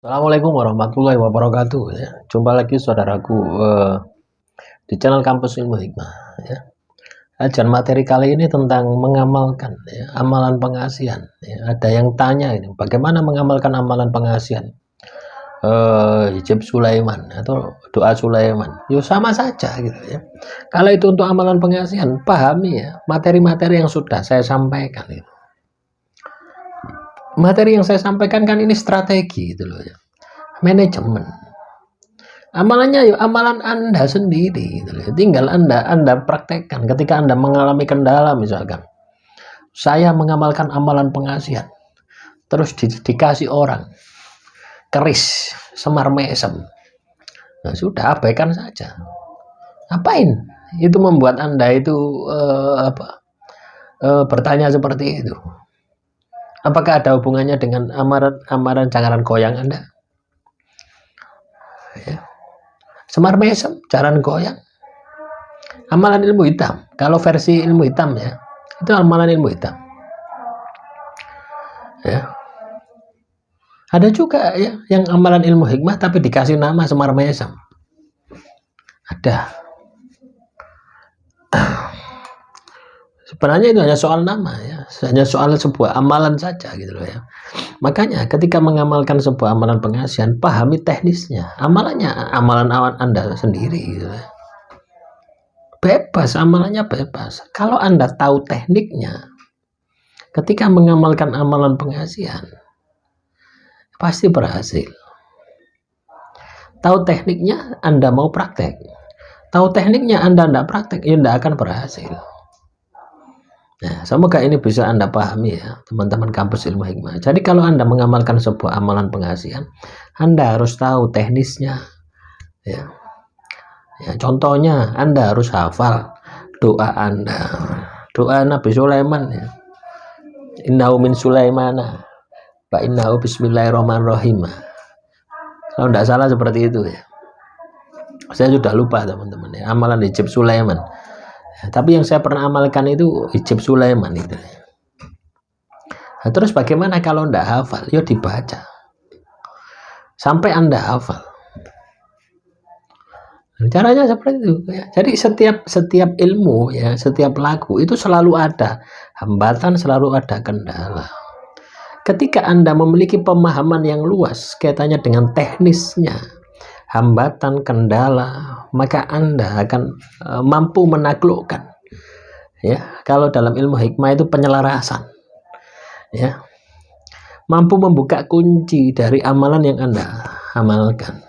Assalamualaikum warahmatullahi wabarakatuh ya. Jumpa lagi saudaraku di channel Kampus Ilmu Hikmah ya. Ajar materi kali ini tentang mengamalkan ya, amalan pengasihan ya. Ada yang tanya ini bagaimana mengamalkan amalan pengasihan hijab Sulaiman atau doa Sulaiman. Yo sama saja gitu ya. Kalau itu untuk amalan pengasihan, pahami ya materi-materi yang sudah saya sampaikan itu. Materi yang saya sampaikan kan ini strategi gitu loh ya. Manajemen. Amalannya yuk amalan Anda sendiri gitu loh. Tinggal Anda praktekkan ketika Anda mengalami kendala, misalkan saya mengamalkan amalan pengasihan terus dikasih orang keris semar mesem, nah sudah abaikan saja. Apain itu membuat Anda itu bertanya seperti itu? Apakah ada hubungannya dengan amaran jangaran goyang Anda ya? Semar mesem, jaran goyang, amalan ilmu hitam. Kalau versi ilmu hitam ya, itu amalan ilmu hitam. Ya. Ada juga ya yang amalan ilmu hikmah tapi dikasih nama semar mesem. Ada. Sebenarnya itu hanya soal nama ya, hanya soal sebuah amalan saja gitu loh ya. Makanya ketika mengamalkan sebuah amalan pengasihan, pahami teknisnya. Amalannya amalan Anda sendiri gitu ya. Bebas, amalannya bebas. Kalau Anda tahu tekniknya, ketika mengamalkan amalan pengasihan, pasti berhasil. Tahu tekniknya, Anda mau praktek. Tahu tekniknya, Anda tidak praktek, ya tidak akan berhasil. Nah, semoga ini bisa Anda pahami ya, teman-teman Kampus Ilmu Hikmah. Jadi kalau Anda mengamalkan sebuah amalan pengasihan, Anda harus tahu teknisnya. Ya. Ya, contohnya Anda harus hafal doa Anda. Doa Nabi Sulaiman ya. Innahu min Sulaimana wa innahu bismillahirrahmanirrahim. Kalau tidak salah seperti itu ya. Saya sudah lupa teman-teman ya, amalan hijab Sulaiman. Ya, tapi yang saya pernah amalkan itu hijab Sulaiman itu. Nah, terus bagaimana kalau tidak hafal? Ya dibaca sampai Anda hafal. Caranya seperti itu ya. Jadi setiap ilmu ya, setiap laku itu selalu ada hambatan, selalu ada kendala. Ketika Anda memiliki pemahaman yang luas kaitannya dengan teknisnya, hambatan, kendala, maka Anda akan mampu menaklukkan. Ya, kalau dalam ilmu hikmah itu penyelarasan. Ya. Mampu membuka kunci dari amalan yang Anda amalkan.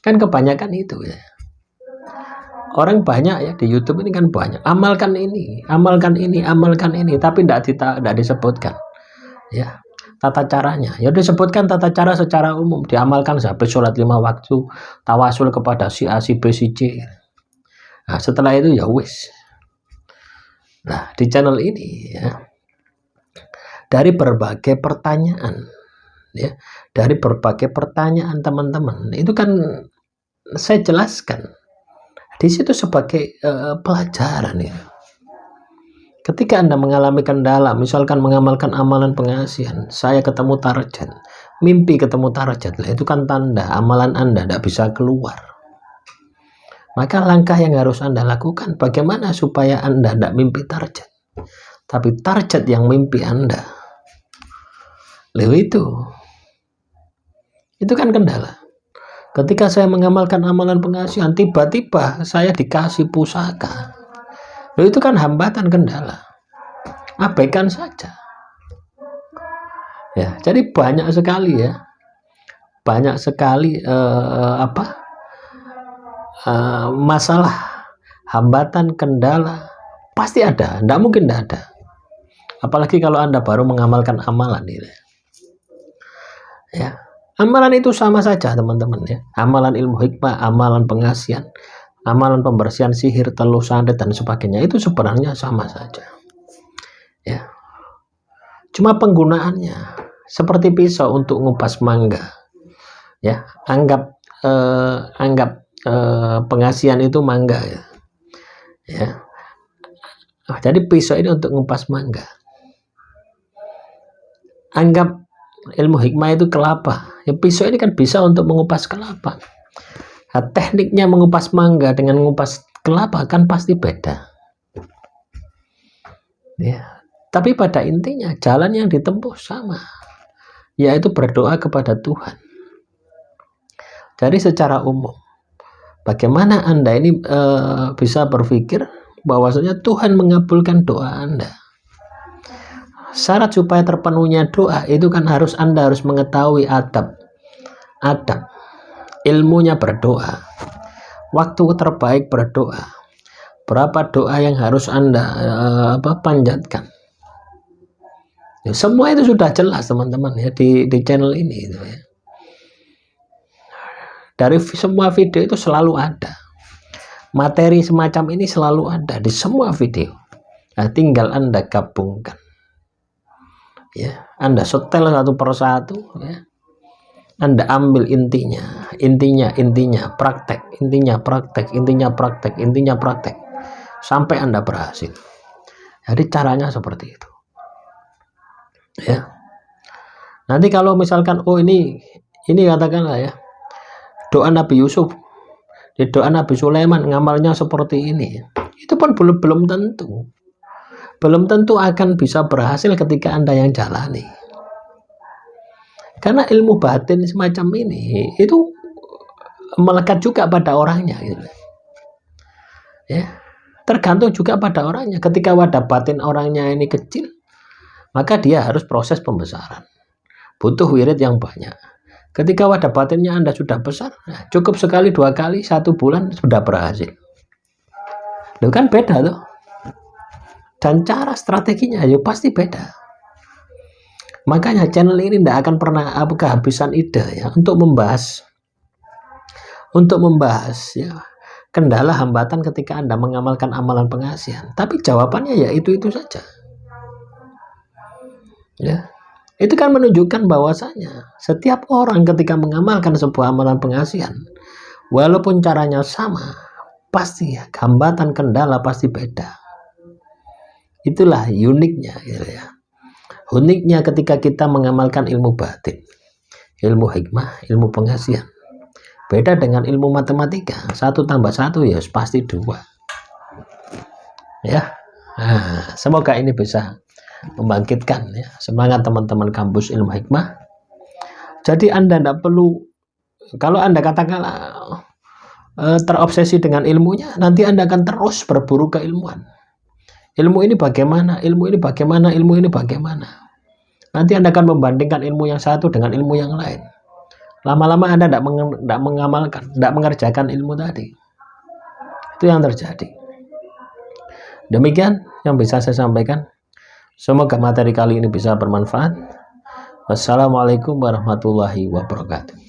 Kan kebanyakan itu ya. Orang banyak ya di YouTube ini kan banyak. Amalkan ini, amalkan ini, amalkan ini, tapi tidak disebutkan. Ya, tata caranya. Ya disebutkan tata cara secara umum, diamalkan sampai sholat 5 waktu, tawasul kepada si A, si B, si C. Nah, setelah itu ya wis. Nah, di channel ini ya, dari berbagai pertanyaan ya, dari berbagai pertanyaan teman-teman, itu kan saya jelaskan di situ sebagai pelajaran ya. Ketika Anda mengalami kendala, misalkan mengamalkan amalan pengasihan, saya ketemu target, mimpi ketemu target, itu kan tanda amalan Anda tidak bisa keluar. Maka langkah yang harus Anda lakukan, bagaimana supaya Anda tidak mimpi target, tapi target yang mimpi Anda. Lalu itu kan kendala. Ketika saya mengamalkan amalan pengasihan, tiba-tiba saya dikasih pusaka. Itu kan hambatan, kendala. Abaikan saja. Ya, jadi banyak sekali ya. Banyak sekali masalah, hambatan, kendala pasti ada. Tidak mungkin tidak ada. Apalagi kalau Anda baru mengamalkan amalan ini. Ya. Amalan itu sama saja teman-teman ya. Amalan ilmu hikmah, amalan pengasihan, amalan pembersihan sihir, teluh santet dan sebagainya itu sebenarnya sama saja. Ya. Cuma penggunaannya seperti pisau untuk ngupas mangga. Ya, anggap pengasihan itu mangga ya. Ya. Jadi pisau ini untuk ngupas mangga. Anggap ilmu hikmah itu kelapa. Ya, pisau ini kan bisa untuk mengupas kelapa. Nah, tekniknya mengupas mangga dengan mengupas kelapa kan pasti beda. Ya, tapi pada intinya jalan yang ditempuh sama, yaitu berdoa kepada Tuhan. Jadi secara umum, bagaimana Anda ini bisa berpikir bahwasanya Tuhan mengabulkan doa Anda? Syarat supaya terpenuhnya doa itu kan Anda harus mengetahui adab ilmunya berdoa, waktu terbaik berdoa, berapa doa yang harus Anda panjatkan. Ya, semua itu sudah jelas teman-teman ya di channel ini gitu ya. Dari semua video itu selalu ada materi semacam ini, selalu ada di semua video. Nah, tinggal Anda gabungkan ya, Anda setel satu persatu ya, Anda ambil intinya praktek, intinya praktek sampai Anda berhasil. Jadi caranya seperti itu ya. Nanti kalau misalkan ini katakanlah ya, doa Nabi Yusuf, di doa Nabi Sulaiman ngamalnya seperti ini, itu pun belum tentu akan bisa berhasil ketika Anda yang jalani. Karena ilmu batin semacam ini itu melekat juga pada orangnya gitu. Ya, tergantung juga pada orangnya. Ketika wadah batin orangnya ini kecil, maka dia harus proses pembesaran, butuh wirid yang banyak. Ketika wadah batinnya Anda sudah besar, nah, cukup sekali, 2 kali, 1 bulan sudah berhasil. Itu kan beda tuh. Dan cara strateginya ya pasti beda. Makanya channel ini tidak akan pernah kehabisan ide ya untuk membahas ya kendala hambatan ketika Anda mengamalkan amalan pengasihan. Tapi jawabannya ya itu saja. Ya. Itu kan menunjukkan bahwasanya setiap orang ketika mengamalkan sebuah amalan pengasihan, walaupun caranya sama, pasti ya hambatan kendala pasti beda. Itulah uniknya gitu ya. Uniknya ketika kita mengamalkan ilmu batin, ilmu hikmah, ilmu pengasihan. Beda dengan ilmu matematika, 1 tambah 1 ya pasti 2. Ya, nah, semoga ini bisa membangkitkan ya semangat teman-teman kampus ilmu hikmah. Jadi Anda tidak perlu, kalau Anda katakanlah terobsesi dengan ilmunya, nanti Anda akan terus berburu keilmuan. Ilmu ini bagaimana, ilmu ini bagaimana, ilmu ini bagaimana. Nanti Anda akan membandingkan ilmu yang satu dengan ilmu yang lain. Lama-lama Anda tidak mengamalkan, tidak mengerjakan ilmu tadi. Itu yang terjadi. Demikian yang bisa saya sampaikan. Semoga materi kali ini bisa bermanfaat. Wassalamualaikum warahmatullahi wabarakatuh.